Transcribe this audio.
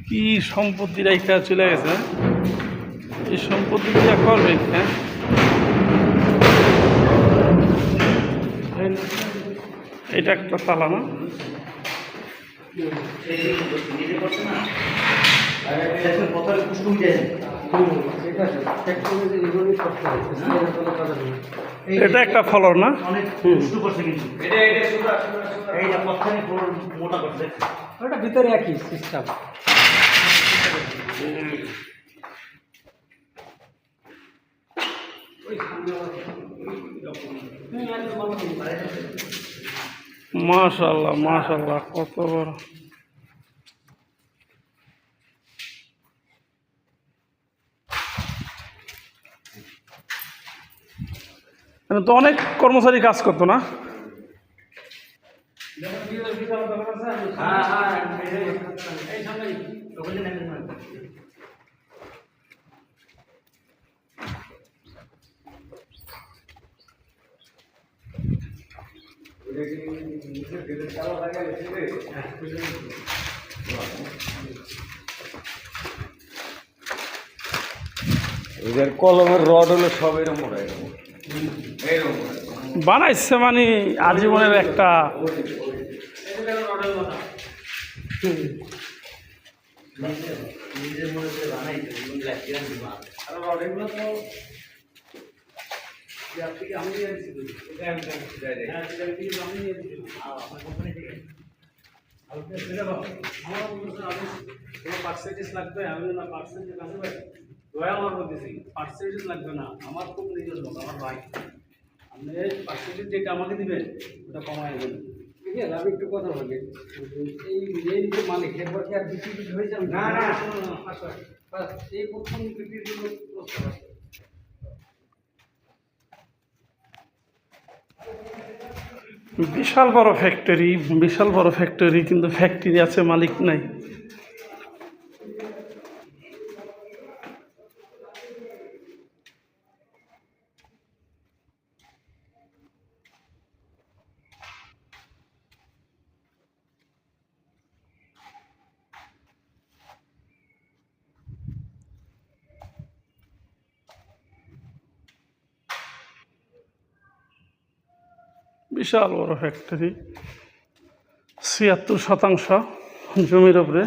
কি সম্পত্তি রাইখা চলে গেছে, এই সম্পত্তি দিয়ে করবে। হ্যাঁ, এটা একটা তালা না? এটা একটা ফলর না? ওটা ভিতরে একই সিস্টেম। মাশাআল্লাহ মাশাআল্লাহ, কত বড়। তো অনেক কর্মচারী কাজ করতো না? এদের কলমের রড হলো সব এরকম বানাইছে মানে আজীবনের একটা লাগবে। আমি না পার্সেন্টেজ আছে ভাই, দয়া আমার বলতেছি পার্সেন্টেজ লাগবে না, আমার খুব নিজের লোক, আমার ভাই। আপনি পার্সেন্টেজ যেটা আমাকে দিবেন ওটা কমায় দেবেন, ঠিক আছে? আমি একটু কথা বলি, এই মেন যে মালিক এরপর কি আর বিক্রি হয়ে যাবে? না না, এই প্রথম বিক্রির জন্য প্রস্তাব আছে। বিশাল বড় ফ্যাক্টরি, বিশাল বড় ফ্যাক্টরি, কিন্তু ফ্যাক্টরি আছে, মালিক নাই। বিশাল বড় ফ্যাক্টরি, ৭৬% জমির উপরে।